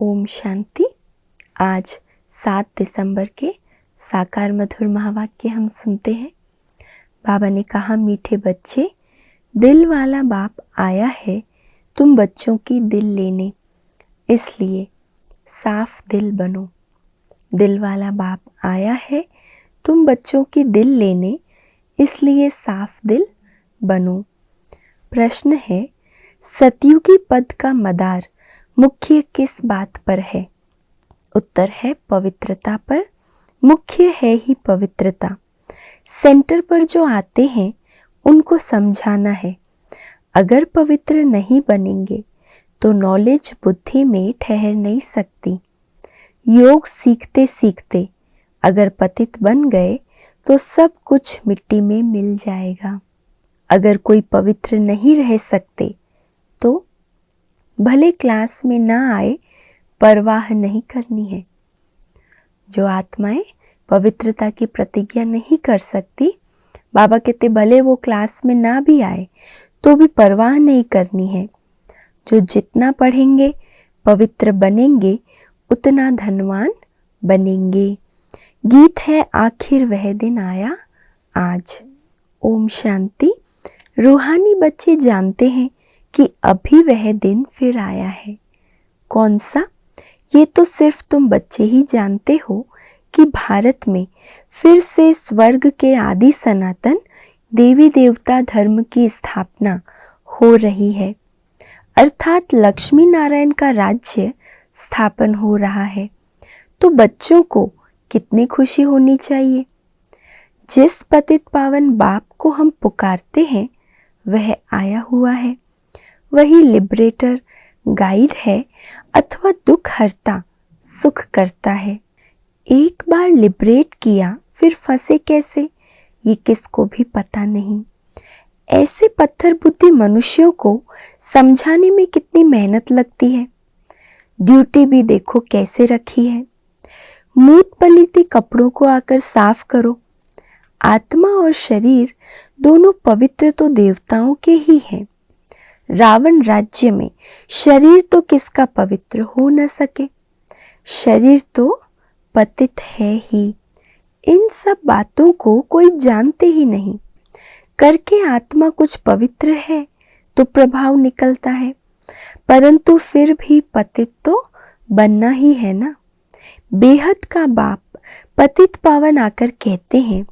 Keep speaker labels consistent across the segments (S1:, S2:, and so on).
S1: ओम शांति। आज 7 दिसंबर के साकार मधुर महावाक्य हम सुनते हैं। बाबा ने कहा, मीठे बच्चे, दिल वाला बाप आया है तुम बच्चों की दिल लेने, इसलिए साफ दिल बनो। दिल वाला बाप आया है तुम बच्चों की दिल लेने, इसलिए साफ दिल बनो। प्रश्न है, सतयुगी पद का मदार मुख्य किस बात पर है? उत्तर है पवित्रता पर। मुख्य है ही पवित्रता। सेंटर पर जो आते हैं उनको समझाना है। अगर पवित्र नहीं बनेंगे तो नॉलेज बुद्धि में ठहर नहीं सकती। योग सीखते सीखते अगर पतित बन गए तो सब कुछ मिट्टी में मिल जाएगा। अगर कोई पवित्र नहीं रह सकते तो भले क्लास में ना आए, परवाह नहीं करनी है। जो आत्माएं पवित्रता की प्रतिज्ञा नहीं कर सकती, बाबा कहते भले वो क्लास में ना भी आए तो भी परवाह नहीं करनी है। जो जितना पढ़ेंगे पवित्र बनेंगे, उतना धनवान बनेंगे। गीत है, आखिर वह दिन आया आज। ओम शांति। रूहानी बच्चे जानते हैं कि अभी वह दिन फिर आया है। कौन सा? ये तो सिर्फ तुम बच्चे ही जानते हो कि भारत में फिर से स्वर्ग के आदि सनातन देवी देवता धर्म की स्थापना हो रही है, अर्थात लक्ष्मी नारायण का राज्य स्थापन हो रहा है। तो बच्चों को कितनी खुशी होनी चाहिए। जिस पतित पावन बाप को हम पुकारते हैं वह आया हुआ है। वही लिबरेटर, गाइड है अथवा दुख हरता, सुख करता है। एक बार लिबरेट किया फिर फंसे कैसे, ये किसको भी पता नहीं। ऐसे पत्थर बुद्धि मनुष्यों को समझाने में कितनी मेहनत लगती है। ड्यूटी भी देखो कैसे रखी है। मूत पलीती कपड़ों को आकर साफ करो। आत्मा और शरीर दोनों पवित्र तो देवताओं के ही हैं। रावण राज्य में शरीर तो किसका पवित्र हो न सके। शरीर तो पतित है ही। इन सब बातों को कोई जानते ही नहीं। करके आत्मा कुछ पवित्र है तो प्रभाव निकलता है, परंतु फिर भी पतित तो बनना ही है ना। बेहद का बाप पतित पावन आकर कहते हैं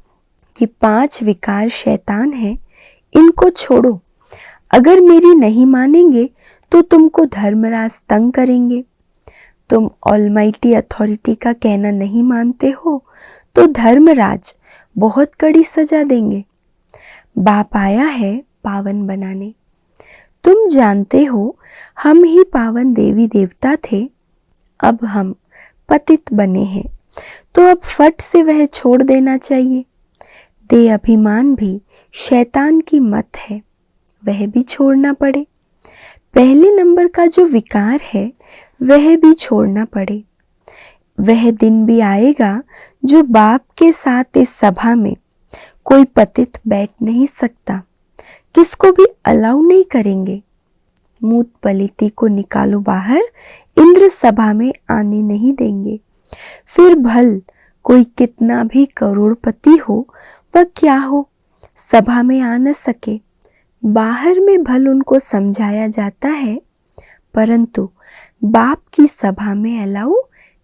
S1: कि 5 विकार शैतान है, इनको छोड़ो। अगर मेरी नहीं मानेंगे तो तुमको धर्मराज तंग करेंगे। तुम ऑलमाइटी अथॉरिटी का कहना नहीं मानते हो तो धर्मराज बहुत कड़ी सजा देंगे। बाप आया है पावन बनाने। तुम जानते हो हम ही पावन देवी देवता थे, अब हम पतित बने हैं तो अब फट से वह छोड़ देना चाहिए। दे अभिमान भी शैतान की मत है, वह भी छोड़ना पड़े। पहले नंबर का जो विकार है वह भी छोड़ना पड़े। वह दिन भी आएगा जो बाप के साथ इस सभा में कोई पतित बैठ नहीं सकता, किसको भी अलाउ नहीं करेंगे। मूत पलीती को निकालो बाहर, इंद्र सभा में आने नहीं देंगे। फिर भल कोई कितना भी करोड़पति हो वह क्या हो, सभा में आ न सके। बाहर में भल उनको समझाया जाता है, परंतु बाप की सभा में अलाउ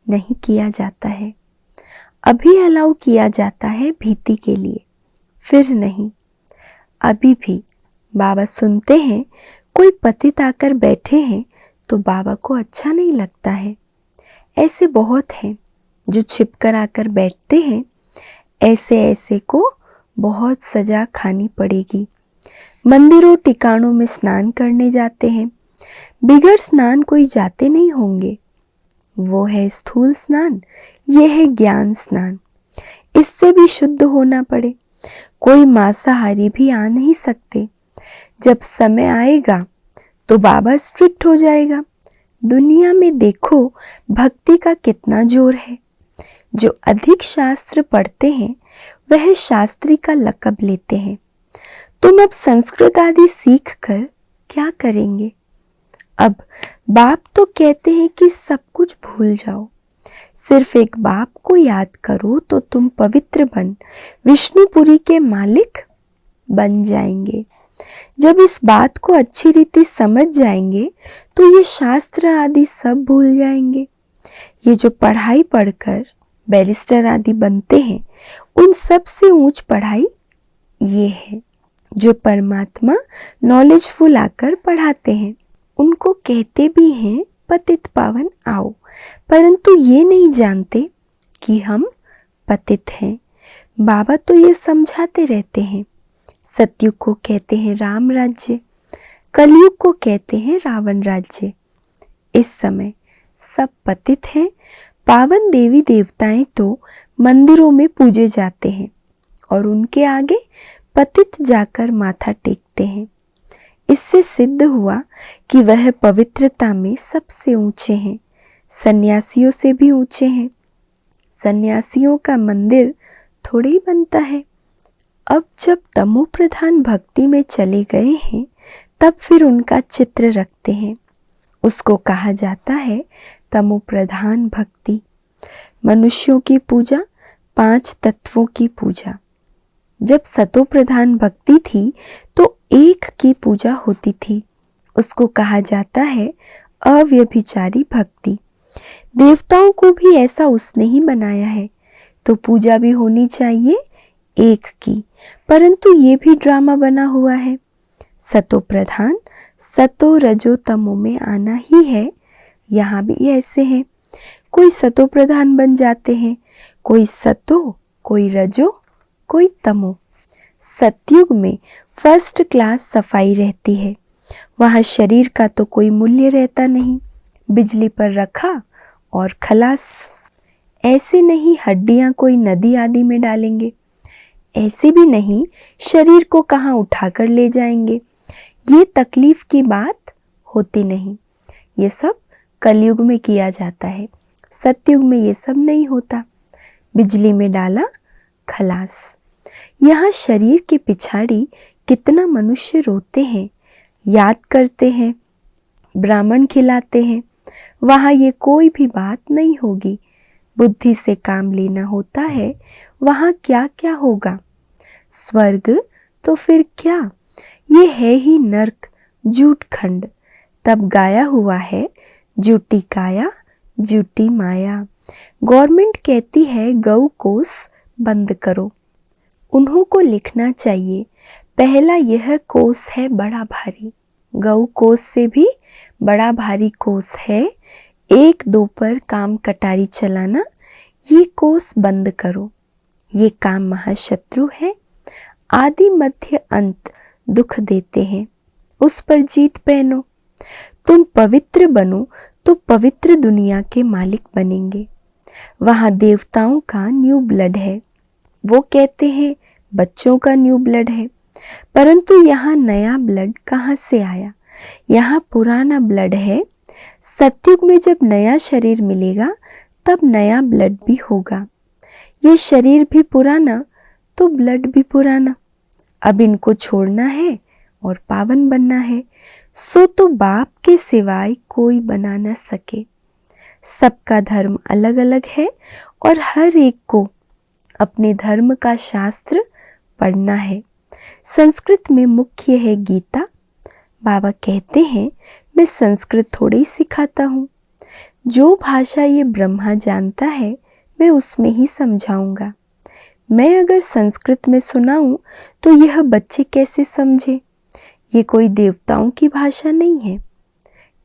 S1: नहीं किया जाता है। अभी अलाउ किया जाता है भीति के लिए, फिर नहीं। अभी भी बाबा सुनते हैं कोई पतित आकर बैठे हैं तो बाबा को अच्छा नहीं लगता है। ऐसे बहुत हैं जो छिपकर आकर बैठते हैं। ऐसे ऐसे को बहुत सजा खानी पड़ेगी। मंदिरों टिकाणों में स्नान करने जाते हैं, बिगर स्नान कोई जाते नहीं होंगे। वो है स्थूल स्नान, ये है ज्ञान स्नान। इससे भी शुद्ध होना पड़े। कोई मांसाहारी भी आ नहीं सकते। जब समय आएगा तो बाबा स्ट्रिक्ट हो जाएगा। दुनिया में देखो भक्ति का कितना जोर है। जो अधिक शास्त्र पढ़ते हैं वह शास्त्री का लक़ब लेते हैं। तुम अब संस्कृत आदि सीख कर क्या करेंगे? अब बाप तो कहते हैं कि सब कुछ भूल जाओ, सिर्फ एक बाप को याद करो तो तुम पवित्र बन विष्णुपुरी के मालिक बन जाएंगे। जब इस बात को अच्छी रीति समझ जाएंगे तो ये शास्त्र आदि सब भूल जाएंगे। ये जो पढ़ाई पढ़कर बैरिस्टर आदि बनते हैं, उन सब से ऊंच पढ़ाई ये है जो परमात्मा नॉलेजफुल आकर पढ़ाते हैं। उनको कहते भी हैं पतित पावन आओ, परंतु ये नहीं जानते कि हम पतित हैं। बाबा तो ये समझाते रहते हैं। सतयुग को कहते हैं राम राज्य, कलयुग को कहते हैं रावण राज्य। इस समय सब पतित हैं। पावन देवी देवताएं तो मंदिरों में पूजे जाते हैं और उनके आगे पतित जाकर माथा टेकते हैं। इससे सिद्ध हुआ कि वह पवित्रता में सबसे ऊंचे हैं, सन्यासियों से भी ऊंचे हैं। सन्यासियों का मंदिर थोड़े ही बनता है। अब जब तमो प्रधान भक्ति में चले गए हैं, तब फिर उनका चित्र रखते हैं। उसको कहा जाता है तमो प्रधान भक्ति। मनुष्यों की पूजा, 5 तत्वों की पूजा। जब सतो प्रधान भक्ति थी तो एक की पूजा होती थी, उसको कहा जाता है अव्यभिचारी भक्ति। देवताओं को भी ऐसा उसने ही बनाया है, तो पूजा भी होनी चाहिए एक की, परंतु ये भी ड्रामा बना हुआ है। सतो प्रधान, सतो रजो तमो में आना ही है। यहाँ भी ऐसे हैं, कोई सतो प्रधान बन जाते हैं, कोई सतो, कोई रजो, कोई तमो। सतयुग में फर्स्ट क्लास सफाई रहती है। वहाँ शरीर का तो कोई मूल्य रहता नहीं, बिजली पर रखा और खलास। ऐसे नहीं हड्डियाँ कोई नदी आदि में डालेंगे, ऐसे भी नहीं शरीर को कहाँ उठाकर ले जाएंगे। ये तकलीफ की बात होती नहीं। ये सब कलयुग में किया जाता है, सतयुग में ये सब नहीं होता। बिजली में डाला खलास। यहाँ शरीर के पिछाड़ी कितना मनुष्य रोते हैं, याद करते हैं, ब्राह्मण खिलाते हैं। वहाँ ये कोई भी बात नहीं होगी। बुद्धि से काम लेना होता है। वहाँ क्या क्या होगा? स्वर्ग तो फिर क्या, ये है ही नर्क, जूट खंड। तब गाया हुआ है जूटी काया जूटी माया। गवर्नमेंट कहती है गौ कोस बंद करो। उन्हों को लिखना चाहिए पहला यह कोस है बड़ा भारी। गौ कोस से भी बड़ा भारी कोस है। 1-2 पर काम कटारी चलाना, ये कोस बंद करो। ये काम महाशत्रु है। आदि मध्य अंत दुख देते हैं, उस पर जीत पहनो। तुम पवित्र बनो तो पवित्र दुनिया के मालिक बनेंगे। वहाँ देवताओं का न्यू ब्लड है। वो कहते हैं बच्चों का न्यू ब्लड है, परंतु यहाँ नया ब्लड कहाँ से आया? यहाँ पुराना ब्लड है। सतयुग में जब नया शरीर मिलेगा तब नया ब्लड भी होगा। ये शरीर भी पुराना तो ब्लड भी पुराना। अब इनको छोड़ना है और पावन बनना है। सो तो बाप के सिवाय कोई बना न सके। सबका धर्म अलग अलग है और हर एक को अपने धर्म का शास्त्र पढ़ना है। संस्कृत में मुख्य है गीता। बाबा कहते हैं मैं संस्कृत थोड़ी ही सिखाता हूँ। जो भाषा ये ब्रह्मा जानता है मैं उसमें ही समझाऊंगा। मैं अगर संस्कृत में सुनाऊं तो यह बच्चे कैसे समझे? ये कोई देवताओं की भाषा नहीं है।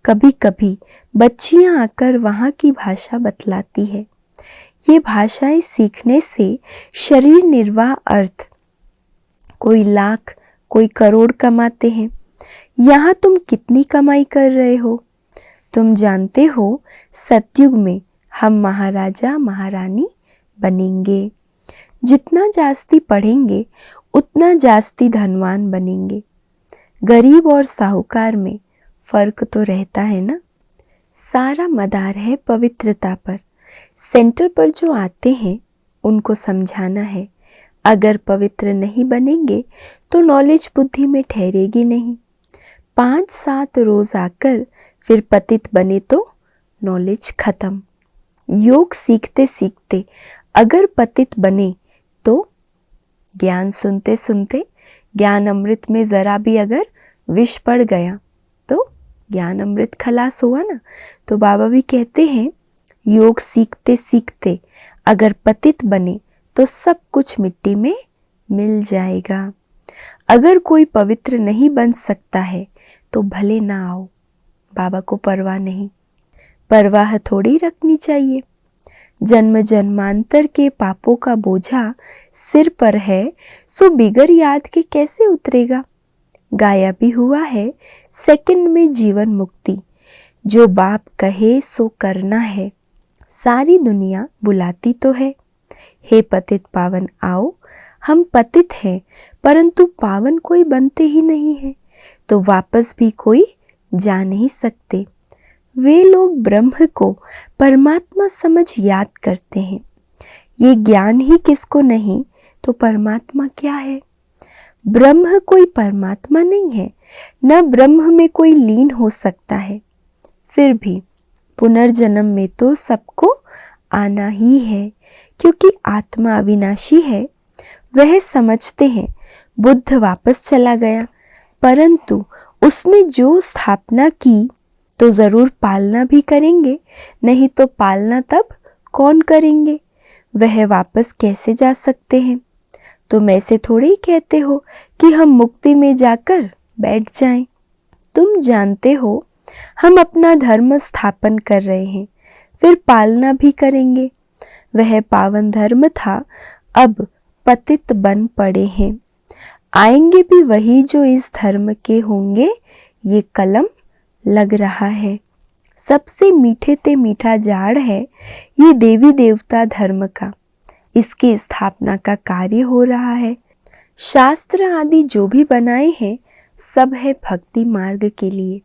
S1: कभी कभी बच्चियां आकर वहाँ की भाषा बतलाती है। ये भाषाएं सीखने से शरीर निर्वाह अर्थ कोई लाख कोई करोड़ कमाते हैं। यहाँ तुम कितनी कमाई कर रहे हो? तुम जानते हो सतयुग में हम महाराजा महारानी बनेंगे। जितना जास्ती पढ़ेंगे उतना जास्ती धनवान बनेंगे। गरीब और साहूकार में फर्क तो रहता है ना। सारा मदार है पवित्रता पर। सेंटर पर जो आते हैं उनको समझाना है, अगर पवित्र नहीं बनेंगे तो नॉलेज बुद्धि में ठहरेगी नहीं। 5-7 रोज आकर फिर पतित बने तो नॉलेज खत्म। योग सीखते सीखते अगर पतित बने तो ज्ञान सुनते सुनते ज्ञान अमृत में ज़रा भी अगर विष पड़ गया तो ज्ञान अमृत खलास हुआ ना। तो बाबा भी कहते हैं योग सीखते सीखते अगर पतित बने तो सब कुछ मिट्टी में मिल जाएगा। अगर कोई पवित्र नहीं बन सकता है तो भले ना आओ, बाबा को परवाह नहीं। परवाह थोड़ी रखनी चाहिए। जन्म जन्मांतर के पापों का बोझा सिर पर है, सो बिगर याद के कैसे उतरेगा। गाया भी हुआ है सेकंड में जीवन मुक्ति, जो बाप कहे सो करना है। सारी दुनिया बुलाती तो है, हे पतित पावन आओ। हम पतित हैं परंतु पावन कोई बनते ही नहीं है, तो वापस भी कोई जा नहीं सकते। वे लोग ब्रह्म को परमात्मा समझ याद करते हैं। ये ज्ञान ही किसको नहीं तो परमात्मा क्या है। ब्रह्म कोई परमात्मा नहीं है, न ब्रह्म में कोई लीन हो सकता है। फिर भी पुनर्जन्म में तो सबको आना ही है, क्योंकि आत्मा अविनाशी है। वह समझते हैं बुद्ध वापस चला गया, परंतु उसने जो स्थापना की तो ज़रूर पालना भी करेंगे, नहीं तो पालना तब कौन करेंगे। वह वापस कैसे जा सकते हैं। तुम ऐसे थोड़े ही कहते हो कि हम मुक्ति में जाकर बैठ जाएं। तुम जानते हो हम अपना धर्म स्थापन कर रहे हैं, फिर पालना भी करेंगे। वह पावन धर्म था, अब पतित बन पड़े हैं। आएंगे भी वही जो इस धर्म के होंगे, ये कलम लग रहा है। सबसे मीठे ते मीठा जाड़ है ये देवी देवता धर्म का। इसकी स्थापना का कार्य हो रहा है। शास्त्र आदि जो भी बनाए हैं सब है भक्ति मार्ग के लिए।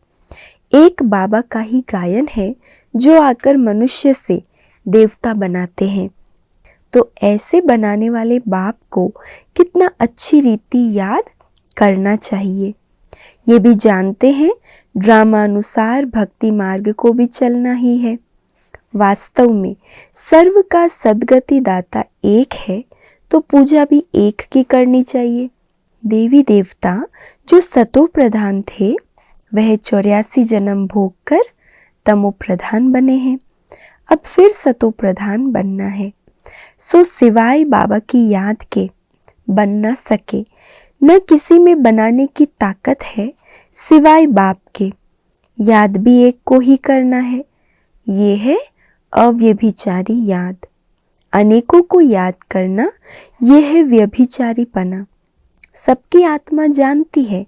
S1: एक बाबा का ही गायन है जो आकर मनुष्य से देवता बनाते हैं। तो ऐसे बनाने वाले बाप को कितना अच्छी रीति याद करना चाहिए। ये भी जानते हैं ड्रामानुसार भक्ति मार्ग को भी चलना ही है। वास्तव में सर्व का सद्गति दाता एक है, तो पूजा भी एक की करनी चाहिए। देवी देवता जो सतो प्रधान थे वह 84 जन्म भोग कर तमो प्रधान बने हैं। अब फिर सतो प्रधान बनना है, सो सिवाय बाबा की याद के बन न सके। न किसी में बनाने की ताकत है सिवाय बाप के। याद भी एक को ही करना है, ये है अव्यभिचारी याद। अनेकों को याद करना ये है व्यभिचारीपना। सबकी आत्मा जानती है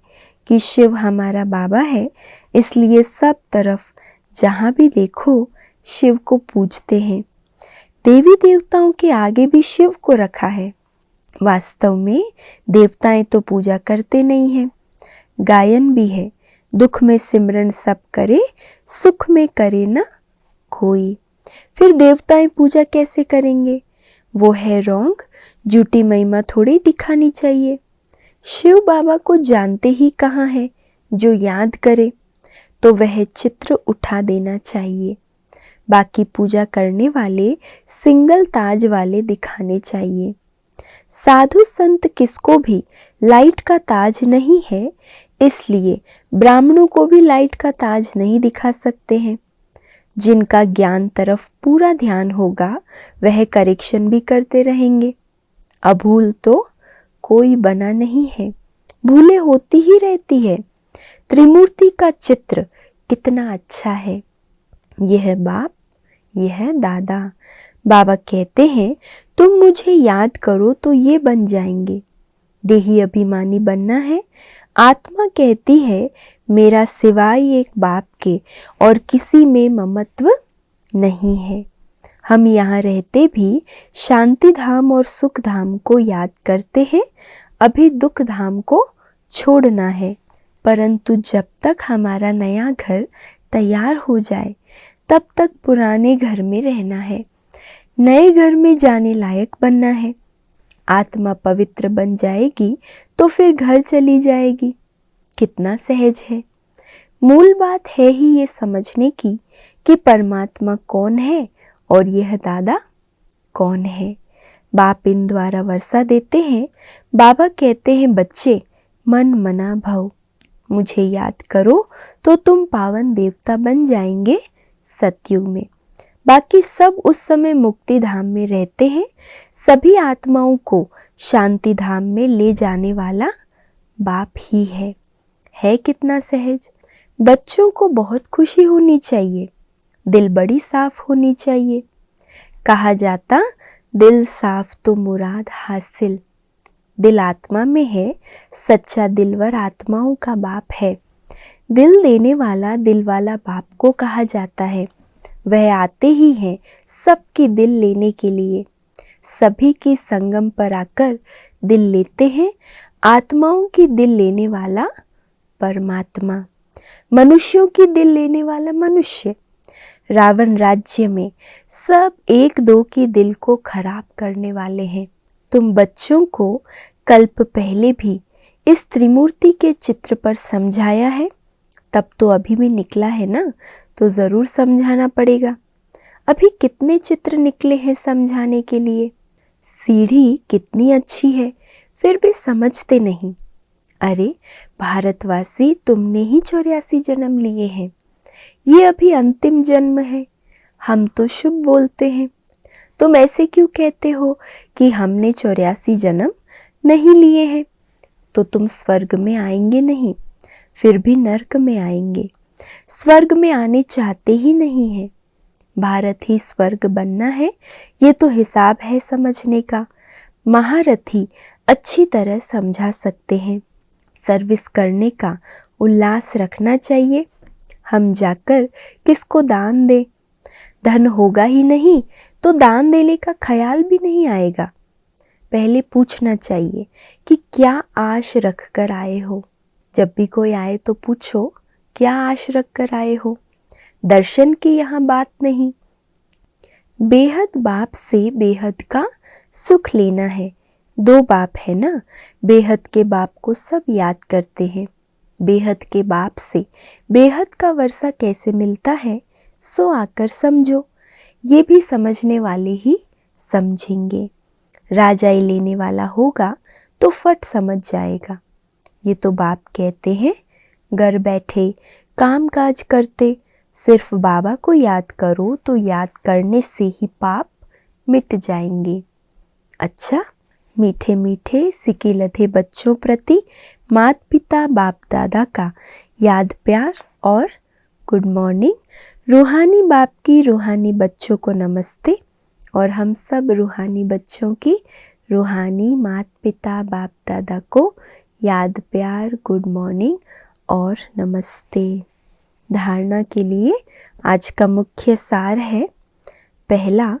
S1: कि शिव हमारा बाबा है, इसलिए सब तरफ जहाँ भी देखो शिव को पूजते हैं। देवी देवताओं के आगे भी शिव को रखा है। वास्तव में देवताएं तो पूजा करते नहीं हैं। गायन भी है, दुख में सिमरन सब करे, सुख में करे ना कोई। फिर देवताएं पूजा कैसे करेंगे। वो है रॉन्ग। झूठी महिमा थोड़ी दिखानी चाहिए। शिव बाबा को जानते ही कहाँ है। जो याद करे तो वह चित्र उठा देना चाहिए। बाकी पूजा करने वाले सिंगल ताज वाले दिखाने चाहिए। साधु संत किसको भी लाइट का ताज नहीं है, इसलिए ब्राह्मणों को भी लाइट का ताज नहीं दिखा सकते हैं। जिनका ज्ञान तरफ पूरा ध्यान होगा वह करेक्शन भी करते रहेंगे। अभूल तो कोई बना नहीं है, भूले होती ही रहती है। त्रिमूर्ति का चित्र कितना अच्छा है। यह है बाप, यह है दादा। बाबा कहते हैं तुम मुझे याद करो तो ये बन जाएंगे। देही अभिमानी बनना है। आत्मा कहती है मेरा सिवाय एक बाप के और किसी में ममत्व नहीं है। हम यहाँ रहते भी शांति धाम और सुख धाम को याद करते हैं। अभी दुख धाम को छोड़ना है, परंतु जब तक हमारा नया घर तैयार हो जाए तब तक पुराने घर में रहना है। नए घर में जाने लायक बनना है। आत्मा पवित्र बन जाएगी तो फिर घर चली जाएगी। कितना सहज है। मूल बात है ही ये समझने की कि परमात्मा कौन है और यह दादा कौन है। बाप इन द्वारा वर्षा देते हैं। बाबा कहते हैं, बच्चे मन मना भव, मुझे याद करो तो तुम पावन देवता बन जाएंगे सतयुग में। बाकी सब उस समय मुक्ति धाम में रहते हैं। सभी आत्माओं को शांति धाम में ले जाने वाला बाप ही है कितना सहज। बच्चों को बहुत खुशी होनी चाहिए, दिल बड़ी साफ होनी चाहिए। कहा जाता दिल साफ तो मुराद हासिल। दिल आत्मा में है, सच्चा दिलवर आत्माओं का बाप है। दिल देने वाला दिल वाला बाप को कहा जाता है। वह आते ही हैं सबकी दिल लेने के लिए। सभी की संगम पर आकर दिल लेते हैं। आत्माओं की दिल लेने वाला परमात्मा, मनुष्यों की दिल लेने वाला मनुष्य। रावण राज्य में सब एक दो की दिल को खराब करने वाले हैं। तुम बच्चों को कल्प पहले भी इस त्रिमूर्ति के चित्र पर समझाया है, तब तो अभी भी निकला है ना, तो ज़रूर समझाना पड़ेगा। अभी कितने चित्र निकले हैं समझाने के लिए। सीढ़ी कितनी अच्छी है, फिर भी समझते नहीं। अरे भारतवासी, तुमने ही 84 जन्म लिए हैं, ये अभी अंतिम जन्म है। हम तो शुभ बोलते हैं, तुम ऐसे क्यों कहते हो कि हमने 84 जन्म नहीं लिए हैं? तो तुम स्वर्ग में आएंगे नहीं, फिर भी नरक में आएंगे। स्वर्ग में आने चाहते ही नहीं हैं। भारत ही स्वर्ग बनना है, ये तो हिसाब है समझने का। महारथी अच्छी तरह समझा सकते हैं। सर्विस करने का उल्लास रखना चाहिए। हम जाकर किसको दान दें? धन होगा ही नहीं तो दान देने का ख्याल भी नहीं आएगा। पहले पूछना चाहिए कि क्या आश रख कर आए हो। जब भी कोई आए तो पूछो, क्या आश रख कर आए हो? दर्शन की यहाँ बात नहीं। बेहद बाप से बेहद का सुख लेना है। दो बाप है ना, बेहद के बाप को सब याद करते हैं। बेहद के बाप से बेहद का वर्षा कैसे मिलता है, सो आकर समझो। ये भी समझने वाले ही समझेंगे। राजाई लेने वाला होगा तो फट समझ जाएगा। ये तो बाप कहते हैं, घर बैठे काम काज करते सिर्फ बाबा को याद करो तो याद करने से ही पाप मिट जाएंगे। अच्छा, मीठे मीठे सिके लधे बच्चों प्रति माता पिता बाप दादा का याद प्यार और गुड मॉर्निंग। रूहानी बाप की रूहानी बच्चों को नमस्ते, और हम सब रूहानी बच्चों की रूहानी माता पिता बाप दादा को याद प्यार, गुड मॉर्निंग और नमस्ते। धारणा के लिए आज का मुख्य सार है, पहला,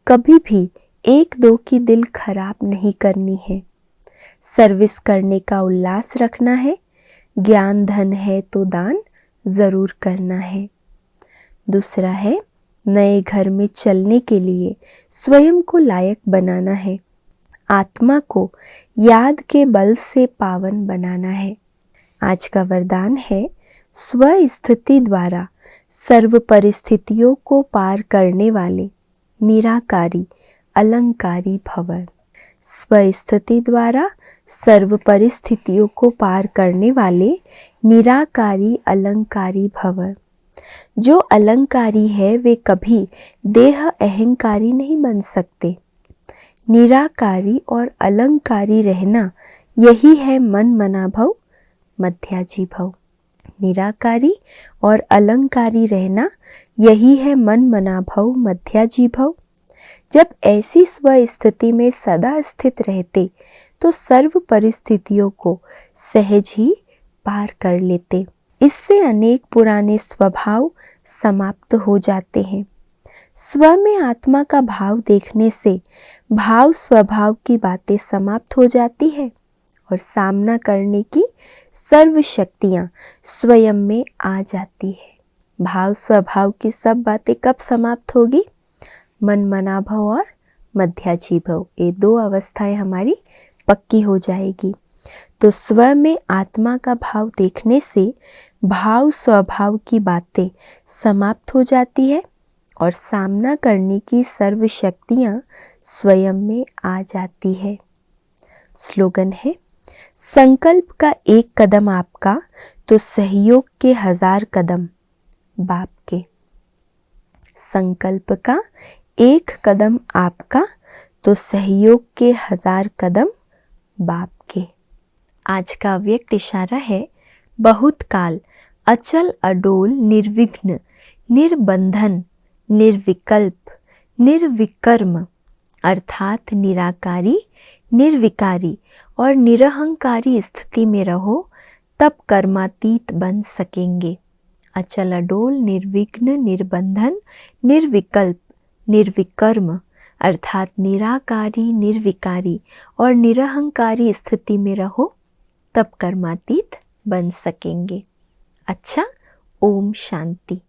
S1: कभी भी एक दो की दिल खराब नहीं करनी है। सर्विस करने का उल्लास रखना है। ज्ञान धन है तो दान ज़रूर करना है। दूसरा है, नए घर में चलने के लिए स्वयं को लायक बनाना है। आत्मा को याद के बल से पावन बनाना है। आज का वरदान है, स्व स्थिति द्वारा सर्व परिस्थितियों को पार करने वाले निराकारी अलंकारी भव। स्व स्थिति द्वारा सर्व परिस्थितियों को पार करने वाले निराकारी अलंकारी भव। जो अलंकारी है वे कभी देह अहंकारी नहीं बन सकते। निराकारी और अलंकारी रहना यही है मन मना भव मध्याजी भव। निराकारी और अलंकारी रहना यही है मन मना भव मध्याजी भव। जब ऐसी स्व स्थिति में सदा स्थित रहते तो सर्व परिस्थितियों को सहज ही पार कर लेते। इससे अनेक पुराने स्वभाव समाप्त हो जाते हैं। स्व में आत्मा का भाव देखने से भाव स्वभाव की बातें समाप्त हो जाती है और सामना करने की सर्व शक्तियाँ स्वयं में आ जाती है। भाव स्वभाव की सब बातें कब समाप्त होगी? मन मना भव और मध्याजी भव, ये दो अवस्थाएं हमारी पक्की हो जाएगी। तो स्व में आत्मा का भाव देखने से भाव स्वभाव की बातें समाप्त हो जाती है और सामना करने की सर्व शक्तियाँ स्वयं में आ जाती है। स्लोगन है, संकल्प का एक कदम आपका तो सहयोग के 1000 कदम बाप के। संकल्प का एक कदम आपका तो सहयोग के 1000 कदम बाप के। आज का अव्यक्त इशारा है, बहुत काल अचल अडोल निर्विघ्न निर्बंधन निर्विकल्प निर्विकर्म अर्थात निराकारी निर्विकारी और निरहंकारी स्थिति में रहो, तब कर्मातीत बन सकेंगे। अचल अडोल निर्विघ्न निर्बंधन निर्विकल्प निर्विकर्म अर्थात निराकारी निर्विकारी और निरहंकारी स्थिति में रहो, तब कर्मातीत बन सकेंगे। अच्छा, ओम शांति।